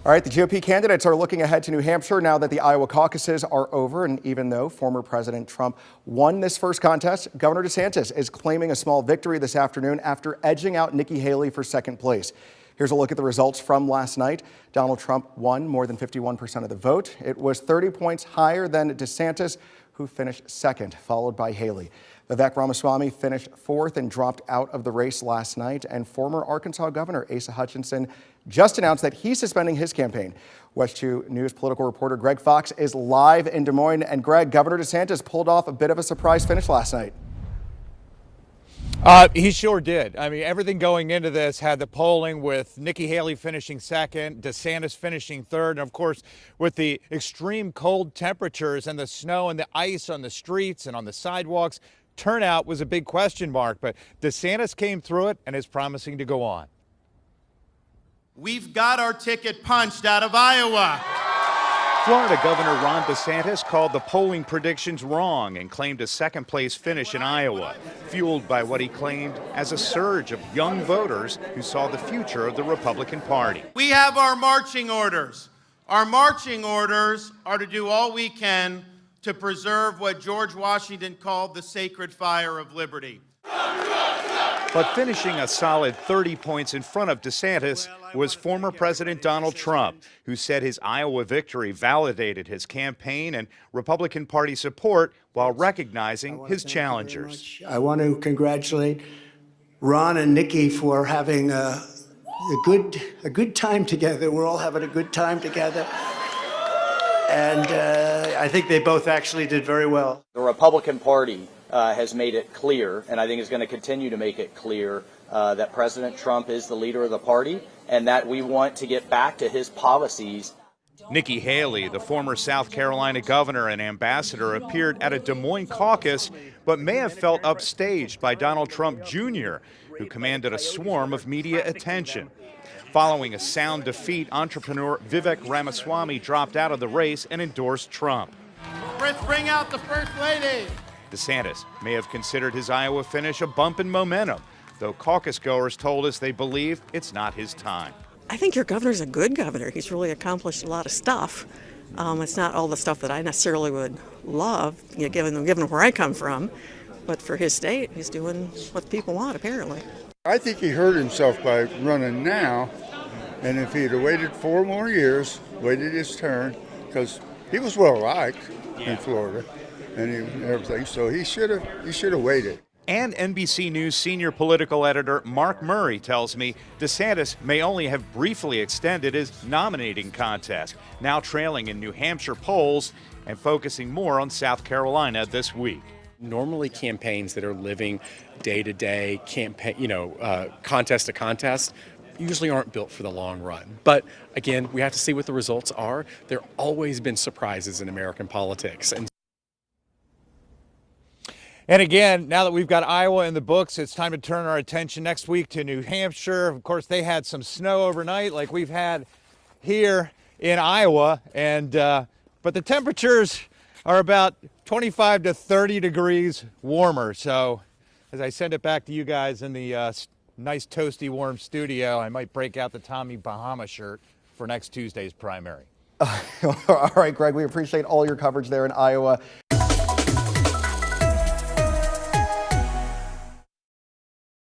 All right, the GOP candidates are looking ahead to New Hampshire now that the Iowa caucuses are over. And even though former President Trump won this first contest, Governor DeSantis is claiming a small victory this afternoon after edging out Nikki Haley for second place. Here's a look at the results from last night. Donald Trump won more than 51% of the vote. It was 30 points higher than DeSantis, who finished second, followed by Haley. Vivek Ramaswamy finished fourth and dropped out of the race last night. And former Arkansas Governor Asa Hutchinson just announced that he's suspending his campaign. West 2 News political reporter Greg Fox is live in Des Moines. And Greg, Governor DeSantis pulled off a bit of a surprise finish last night. He sure did. I mean, everything going into this had the polling with Nikki Haley finishing second, DeSantis finishing third, and of course, with the extreme cold temperatures and the snow and the ice on the streets and on the sidewalks, turnout was a big question mark, but DeSantis came through it and is promising to go on. We've got our ticket punched out of Iowa. Florida Governor Ron DeSantis called the polling predictions wrong and claimed a second-place finish in Iowa, fueled by what he claimed as a surge of young voters who saw the future of the Republican Party. We have our marching orders. Our marching orders are to do all we can to preserve what George Washington called the sacred fire of liberty. But finishing a solid 30 points in front of DeSantis was former President Donald Trump, who said his Iowa victory validated his campaign and Republican Party support while recognizing his challengers. I want to congratulate Ron and Nikki for having a good time together. We're all having a good time together. And I think they both actually did very well. The Republican Party has made it clear, and I think is going to continue to make it clear, that President Trump is the leader of the party and that we want to get back to his policies. Nikki Haley, the former South Carolina governor and ambassador, appeared at a Des Moines caucus, but may have felt upstaged by Donald Trump Jr., who commanded a swarm of media attention. Following a sound defeat, entrepreneur Vivek Ramaswamy dropped out of the race and endorsed Trump. Let's bring out the First Lady. DeSantis may have considered his Iowa finish a bump in momentum, though caucus goers told us they believe it's not his time. I think your governor's a good governor. He's really accomplished a lot of stuff. It's not all the stuff that I necessarily would love, given where I come from, but for his state, he's doing what people want, apparently. I think he hurt himself by running now, and if he'd have waited 4 more years, waited his turn, because he was well liked in Florida and everything, so he should have waited. And NBC News senior political editor Mark Murray tells me DeSantis may only have briefly extended his nominating contest, now trailing in New Hampshire polls and focusing more on South Carolina this week. Normally campaigns that are living day to day, contest to contest, usually aren't built for the long run. But again, we have to see what the results are. There have always been surprises in American politics. And again, now that we've got Iowa in the books, it's time to turn our attention next week to New Hampshire. Of course, they had some snow overnight like we've had here in Iowa, but the temperatures are about 25 to 30 degrees warmer. So as I send it back to you guys in the nice toasty warm studio, I might break out the Tommy Bahama shirt for next Tuesday's primary. All right, Greg, we appreciate all your coverage there in Iowa.